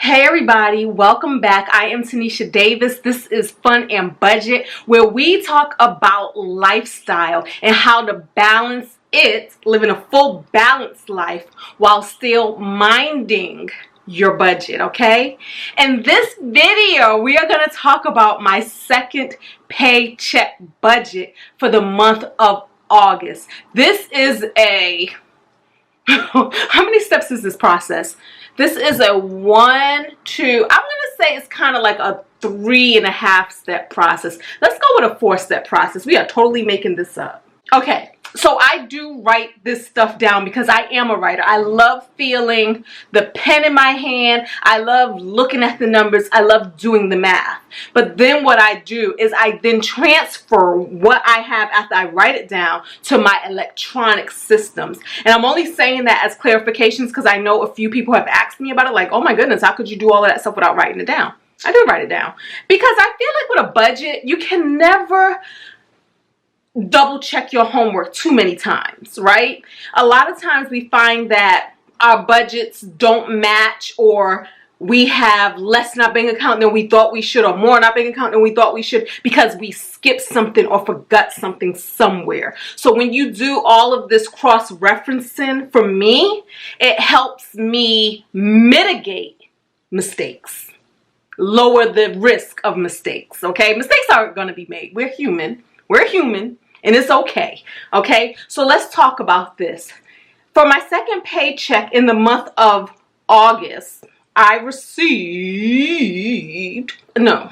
Hey everybody, welcome back. I am Tinesha Davis. This is Fun and Budget, where we talk about lifestyle and how to balance it, living a full balanced life while still minding your budget, okay? In this video, we are going to talk about my second paycheck budget for the month of August. This is a how many steps is this process? This is a 1, 2, I'm gonna say it's kind of like a 3.5 step process. Let's go with a 4-step process. We are totally making this up. Okay, so I do write this stuff down because I am a writer. I love feeling the pen in my hand. I love looking at the numbers. I love doing the math. But then what I do is I then transfer what I have after I write it down to my electronic systems. And I'm only saying that as clarifications because I know a few people have asked me about it, like, oh my goodness, how could you do all of that stuff without writing it down? I do write it down because I feel like with a budget, you can never double check your homework too many times, right? A lot of times we find that our budgets don't match, or we have less in our bank account than we thought we should, or more in our bank account than we thought we should, because we skipped something or forgot something somewhere. So when you do all of this cross-referencing, for me, it helps me mitigate mistakes, lower the risk of mistakes, okay? Mistakes aren't going to be made. We're human. We're human, and it's okay, okay? So let's talk about this. For my second paycheck in the month of August, I received, no,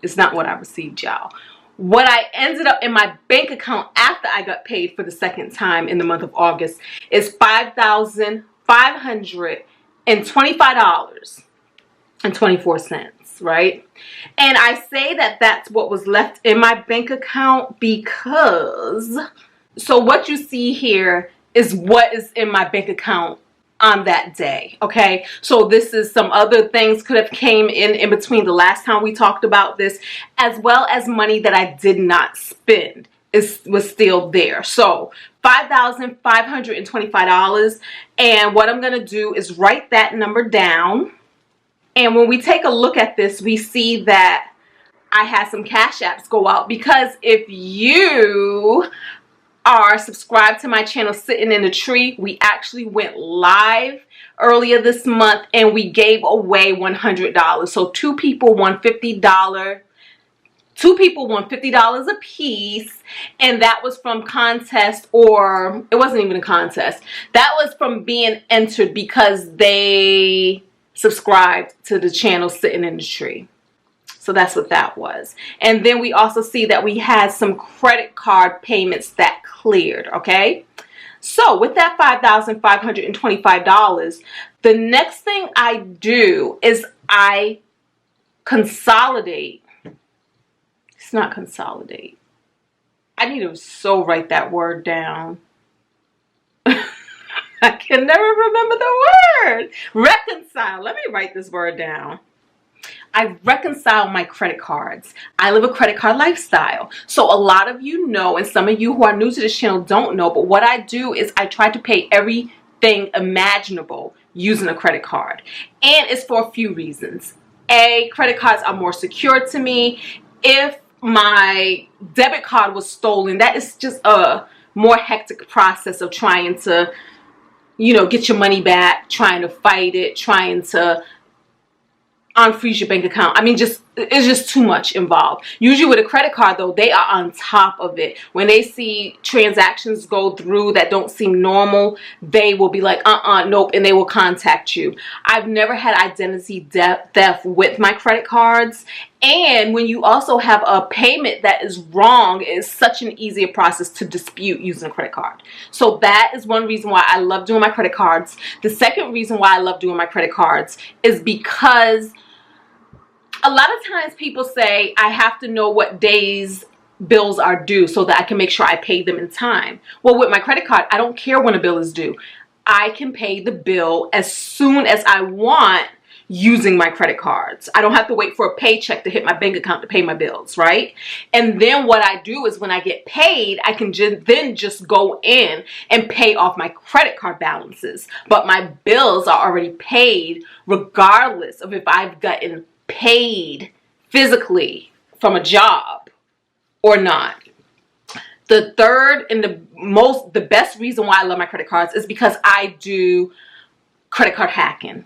it's not what I received, y'all. What I ended up in my bank account after I got paid for the second time in the month of August is $5,525.24. Right? And I say that that's what was left in my bank account because, so what you see here is what is in my bank account on that day, okay? So this is some other things could have came in between the last time we talked about this, as well as money that I did not spend was still there. So $5,525, and what I'm going to do is write that number down. And when we take a look at this, we see that I had some cash apps go out, because if you are subscribed to my channel Sitting in the Tree, we actually went live earlier this month and we gave away $100. So two people won $50. Two people won $50 a piece, and that was from contest, or it wasn't even a contest. That was from being entered because they subscribed to the channel Sitting in the Tree. So that's what that was. And then we also see that we had some credit card payments that cleared, okay? So with that $5,525, the next thing I do is I consolidate. It's not consolidate. I need to so write that word down. I can never remember the word. Reconcile. Let me write this word down. I reconcile my credit cards. I live a credit card lifestyle. So a lot of you know, and some of you who are new to this channel don't know, but what I do is I try to pay everything imaginable using a credit card. And it's for a few reasons. A, credit cards are more secure to me. If my debit card was stolen, that is just a more hectic process of trying to, you know, get your money back, trying to fight it, trying to unfreeze your bank account. I mean, it's just too much involved. Usually with a credit card, though, they are on top of it. When they see transactions go through that don't seem normal, they will be like, nope, and they will contact you. I've never had identity theft with my credit cards. And when you also have a payment that is wrong, it's such an easier process to dispute using a credit card. So that is one reason why I love doing my credit cards. The second reason why I love doing my credit cards is because a lot of times people say I have to know what days bills are due so that I can make sure I pay them in time. Well, with my credit card, I don't care when a bill is due. I can pay the bill as soon as I want using my credit cards. I don't have to wait for a paycheck to hit my bank account to pay my bills, right? And then what I do is when I get paid, I can then just go in and pay off my credit card balances. But my bills are already paid regardless of if I've gotten paid physically from a job or not. The third and the best reason why I love my credit cards is because I do credit card hacking.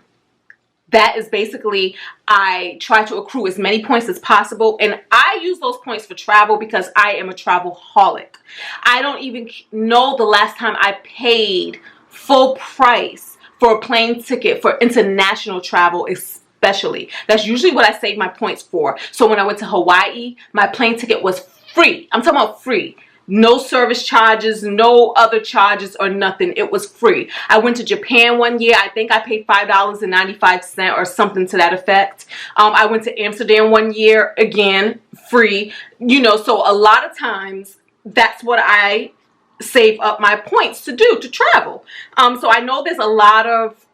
That is basically, I try to accrue as many points as possible, and I use those points for travel because I am a travel-holic. I don't even know the last time I paid full price for a plane ticket for international travel, especially. That's usually what I save my points for. So when I went to Hawaii, my plane ticket was free. I'm talking about free. No service charges, no other charges or nothing. It was free. I went to Japan one year. I think I paid $5.95 or something to that effect. I went to Amsterdam one year, again, free. You know, so a lot of times that's what I save up my points to do, to travel. So I know there's a lot of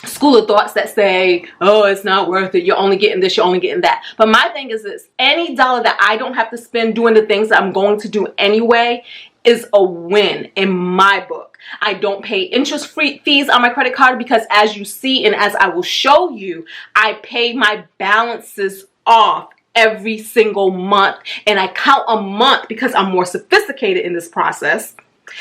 school of thoughts that say, oh, it's not worth it, you're only getting this, you're only getting that. But my thing is this: any dollar that I don't have to spend doing the things that I'm going to do anyway is a win in my book. I don't pay interest-free fees on my credit card because, as you see and as I will show you, I pay my balances off every single month, and I count a month because I'm more sophisticated in this process.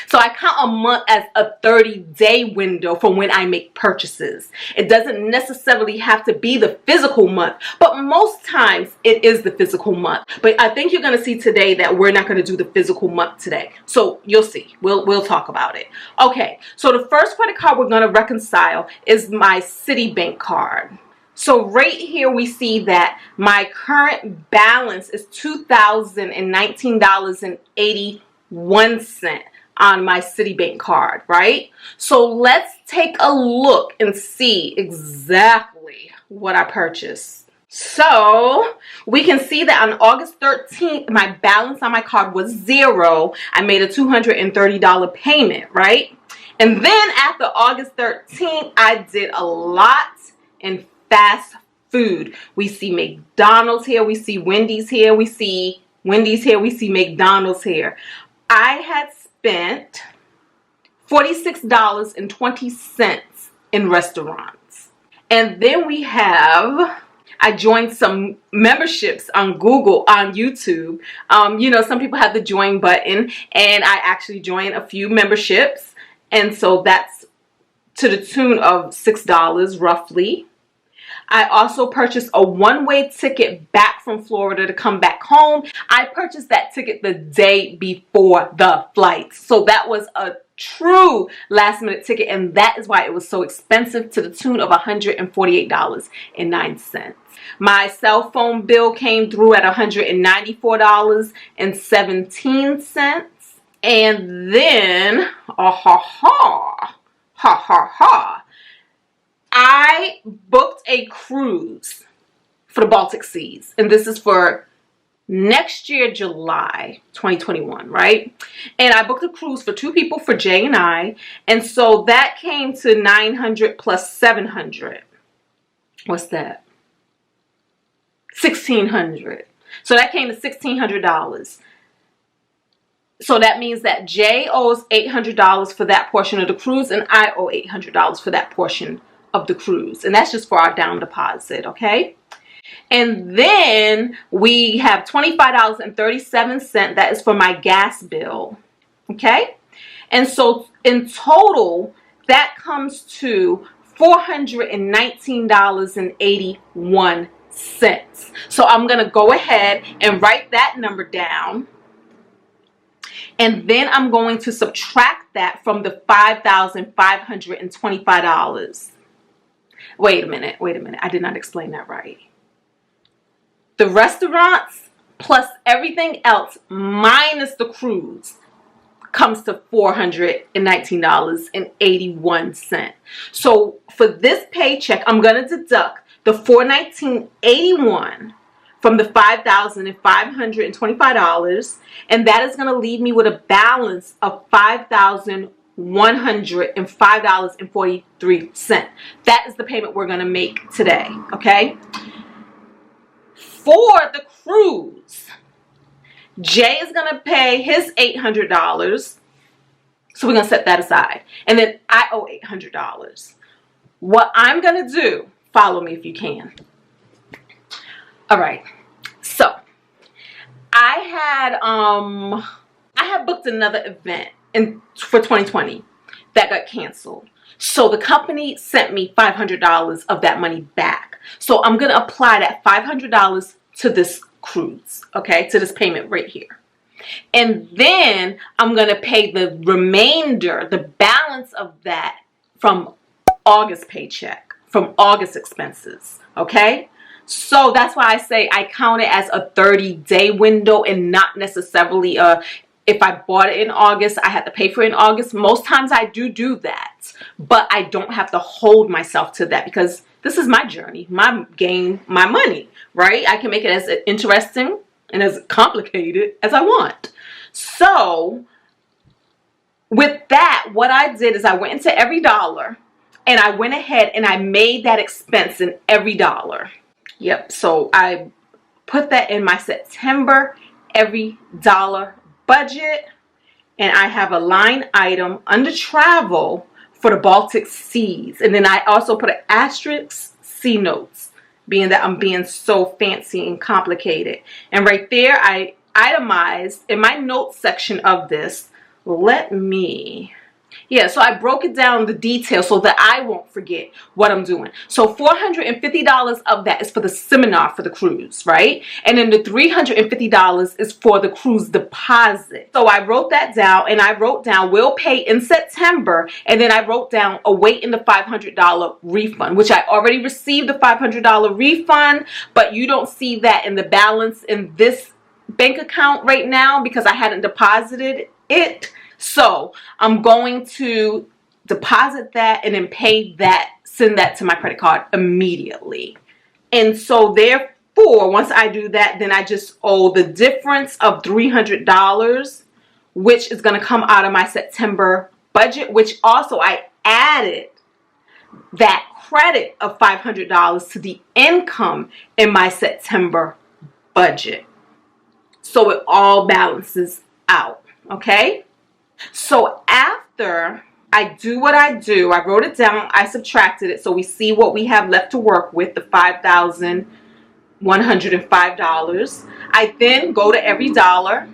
So I count a month as a 30-day window from when I make purchases. It doesn't necessarily have to be the physical month, but most times it is the physical month. But I think you're going to see today that we're not going to do the physical month today. So you'll see. We'll talk about it. Okay, so the first credit card we're going to reconcile is my Citibank card. So right here we see that my current balance is $2,019.81 on my Citibank card, right? So let's take a look and see exactly what I purchased. So we can see that on August 13th, my balance on my card was $0. I made a $230 payment, right? And then after August 13th, I did a lot in fast food. We see McDonald's here, we see Wendy's here, we see Wendy's here, we see McDonald's here. I had spent $46.20 in restaurants. And then we have, I joined some memberships on Google, on YouTube. You know, some people have the join button, and I actually joined a few memberships. And so that's to the tune of $6 roughly. I also purchased a one-way ticket back from Florida to come back home. I purchased that ticket the day before the flight. So that was a true last-minute ticket, and that is why it was so expensive, to the tune of $148.09. My cell phone bill came through at $194.17. And then, I booked a cruise for the Baltic Seas, and this is for next year, July 2021, right? And I booked a cruise for 2 people, for Jay and I, and so that came to $900 plus $700. What's that? $1,600. So that came to $1,600. So that means that Jay owes $800 for that portion of the cruise, and I owe $800 for that portion of the cruise, and that's just for our down deposit, okay? And then we have $25.37. That is for my gas bill, okay? And so in total, that comes to $419.81. So I'm gonna go ahead and write that number down, and then I'm going to subtract that from the $5,525. Wait a minute. I did not explain that right. The restaurants plus everything else minus the cruise comes to $419.81. So for this paycheck, I'm going to deduct the $419.81 from the $5,525, and that is going to leave me with a balance of $5,100. $105.43. That is the payment we're going to make today, okay? For the cruise, Jay is going to pay his $800. So we're going to set that aside. And then I owe $800. What I'm going to do, follow me if you can. All right. So I had booked another event for 2020 that got canceled. So the company sent me $500 of that money back. So I'm going to apply that $500 to this cruise, okay, to this payment right here. And then I'm going to pay the remainder, the balance of that from August paycheck, from August expenses, okay? So that's why I say I count it as a 30-day window and not necessarily if I bought it in August, I had to pay for it in August. Most times I do that, but I don't have to hold myself to that because this is my journey, my game, my money, right? I can make it as interesting and as complicated as I want. So with that, what I did is I went into every dollar and I went ahead and I made that expense in every dollar. Yep, so I put that in my September every dollar budget, and I have a line item under travel for the Baltic Seas, and then I also put an asterisk C notes, being that I'm being so fancy and complicated. And right there I itemized in my notes section of this. So I broke it down, the details, so that I won't forget what I'm doing. So $450 of that is for the seminar for the cruise, right? And then the $350 is for the cruise deposit. So I wrote that down, and I wrote down we'll pay in September, and then I wrote down awaiting the $500 refund, which I already received the $500 refund, but you don't see that in the balance in this bank account right now because I hadn't deposited it. So I'm going to deposit that and then pay that, send that to my credit card immediately. And so therefore, once I do that, then I just owe the difference of $300, which is going to come out of my September budget, which also I added that credit of $500 to the income in my September budget. So it all balances out, okay? So after I do what I do, I wrote it down, I subtracted it, so we see what we have left to work with, the $5,105. I then go to every dollar,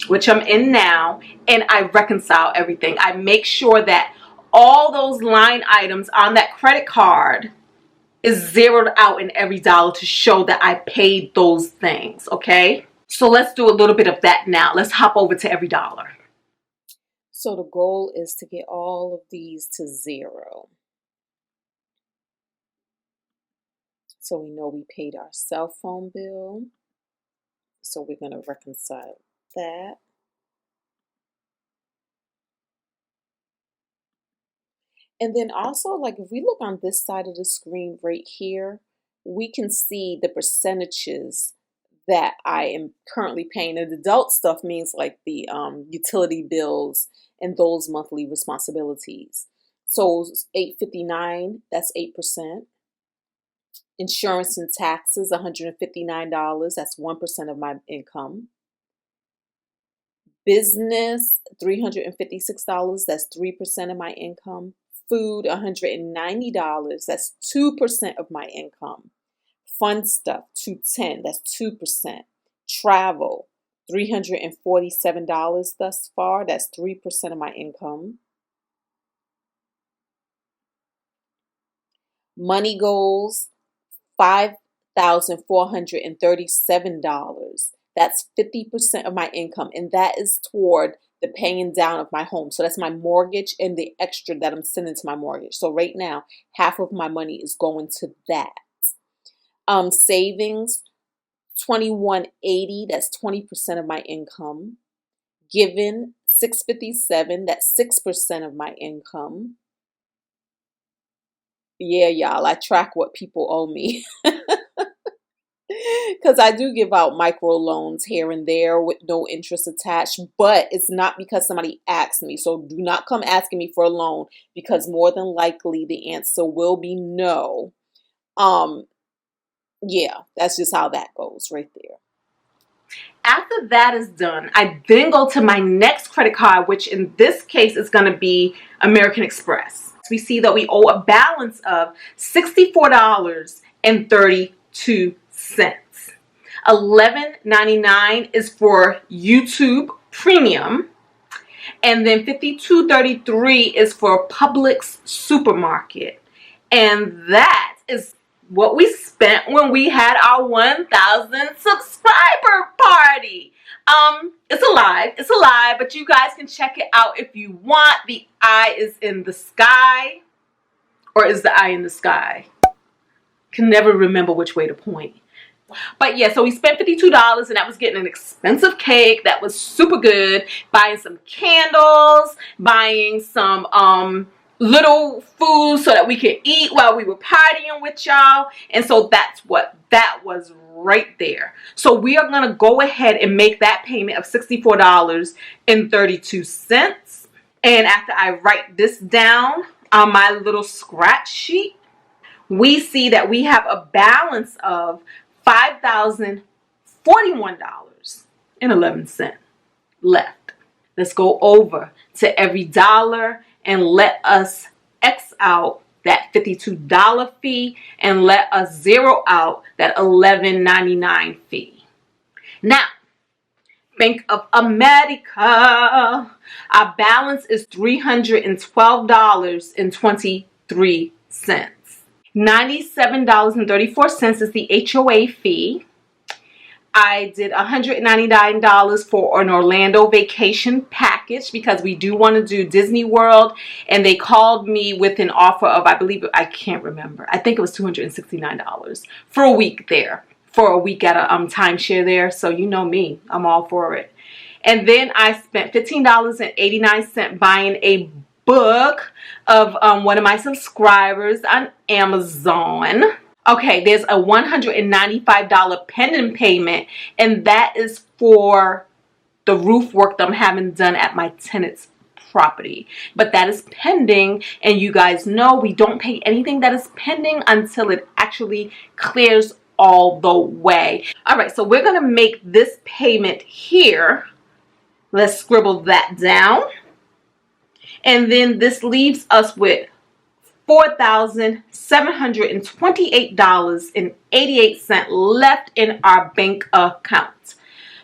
which I'm in now, and I reconcile everything. I make sure that all those line items on that credit card is zeroed out in every dollar to show that I paid those things, okay? So let's do a little bit of that now. Let's hop over to every dollar. So the goal is to get all of these to zero. So we know we paid our cell phone bill. So we're going to reconcile that. And then also, like if we look on this side of the screen right here, we can see the percentages that I am currently paying. And adult stuff means like the utility bills and those monthly responsibilities. So $859, that's 8%. Insurance and taxes, $159, that's 1% of my income. Business, $356, that's 3% of my income. Food, $190, that's 2% of my income. Fun stuff, $210, that's 2%. Travel, $347 thus far, that's 3% of my income. Money goals, $5,437. That's 50% of my income, and that is toward the paying down of my home. So that's my mortgage and the extra that I'm sending to my mortgage. So right now, half of my money is going to that. Savings, $21.80, that's 20% of my income. Given, $657, that's 6% of my income. Yeah, y'all, I track what people owe me. Because I do give out micro loans here and there with no interest attached, but it's not because somebody asked me. So do not come asking me for a loan because more than likely the answer will be no. Um, yeah, that's just how that goes right there. After that is done, I then go to my next credit card, which in this case is going to be American Express. We see that we owe a balance of $64.32. $11.99 is for YouTube Premium, and then $52.33 is for Publix Supermarket. And that is what we spent when we had our 1,000 subscriber party. It's alive, but you guys can check it out if you want. The eye is in the sky, or is the eye in the sky? Can never remember which way to point. But yeah, so we spent $52, and that was getting an expensive cake that was super good, buying some candles, buying some little food so that we could eat while we were partying with y'all. And so that's what that was right there. So we are going to go ahead and make that payment of $64.32. And after I write this down on my little scratch sheet, we see that we have a balance of $5,041.11 left. Let's go over to every dollar and let us X out that $52 fee and let us zero out that $11.99 fee. Now, Bank of America, our balance is $312.23. $97.34 is the HOA fee. I did $199 for an Orlando vacation package because we do want to do Disney World, and they called me with an offer of, I believe, I can't remember, I think it was $269 for a week there, for a week at a timeshare there. So you know me, I'm all for it. And then I spent $15.89 buying a book of one of my subscribers on Amazon. Okay, there's a $195 pending payment, and that is for the roof work that I'm having done at my tenant's property. But that is pending, and you guys know we don't pay anything that is pending until it actually clears all the way. All right, so we're going to make this payment here. Let's scribble that down. And then this leaves us with $4,728.88 left in our bank account.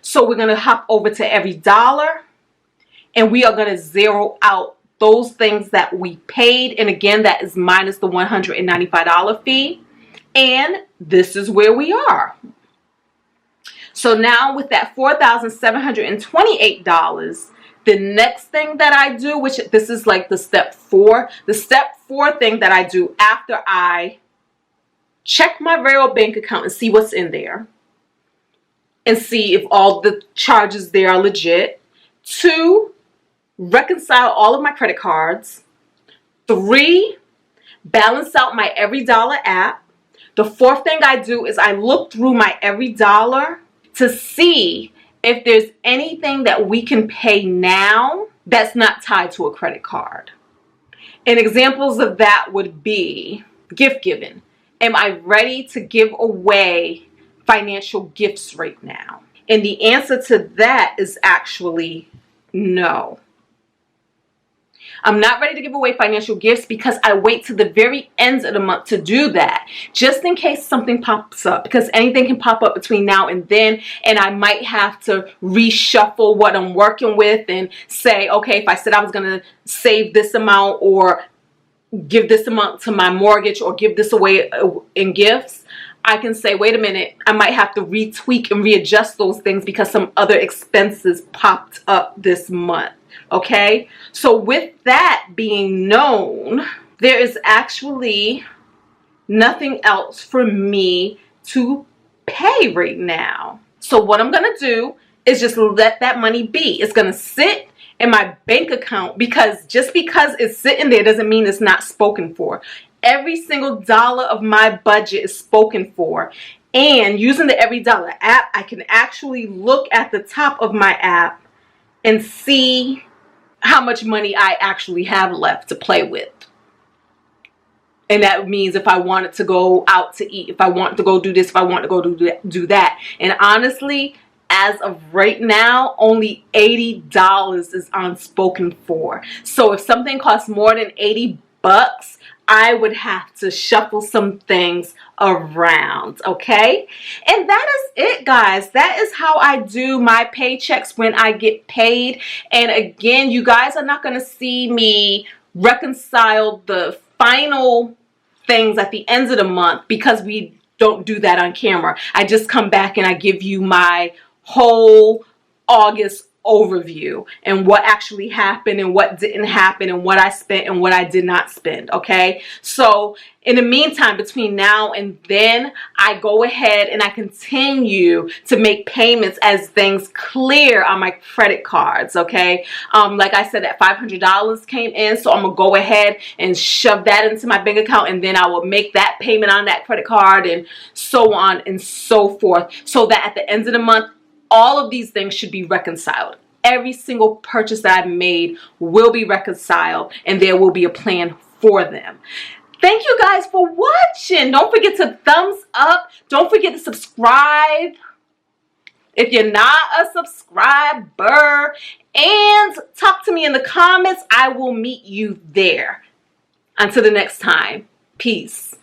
So we're going to hop over to every dollar, and we are going to zero out those things that we paid. And again, that is minus the $195 fee. And this is where we are. So now with that $4,728, the next thing that I do, which this is like the step 4 thing that I do after I check my Vero bank account and see what's in there and see if all the charges there are legit. 2, reconcile all of my credit cards. 3, balance out my Every Dollar app. The 4th thing I do is I look through my Every Dollar to see if there's anything that we can pay now that's not tied to a credit card. And examples of that would be gift giving. Am I ready to give away financial gifts right now? And the answer to that is actually no. I'm not ready to give away financial gifts because I wait to the very end of the month to do that, just in case something pops up, because anything can pop up between now and then, and I might have to reshuffle what I'm working with and say, okay, if I said I was going to save this amount or give this amount to my mortgage or give this away in gifts, I can say, wait a minute, I might have to retweak and readjust those things because some other expenses popped up this month. Okay, so with that being known, there is actually nothing else for me to pay right now. So what I'm going to do is just let that money be. It's going to sit in my bank account because just because it's sitting there doesn't mean it's not spoken for. Every single dollar of my budget is spoken for. And using the Every Dollar app, I can actually look at the top of my app and see how much money I actually have left to play with. And that means if I wanted to go out to eat, if I want to go do this, if I want to go do that. And honestly, as of right now, only $80 is unspoken for. So if something costs more than 80 bucks, I would have to shuffle some things around, okay? And that is it, guys. That is how I do my paychecks when I get paid. And again, you guys are not going to see me reconcile the final things at the end of the month because we don't do that on camera. I just come back and I give you my whole August overview and what actually happened and what didn't happen and what I spent and what I did not spend, okay? So in the meantime, between now and then, I go ahead and I continue to make payments as things clear on my credit cards, okay? Like I said, that $500 came in, so I'm gonna go ahead and shove that into my bank account, and then I will make that payment on that credit card and so on and so forth, so that at the end of the month, all of these things should be reconciled. Every single purchase that I've made will be reconciled, and there will be a plan for them. Thank you guys for watching. Don't forget to thumbs up. Don't forget to subscribe if you're not a subscriber. And talk to me in the comments. I will meet you there. Until the next time. Peace.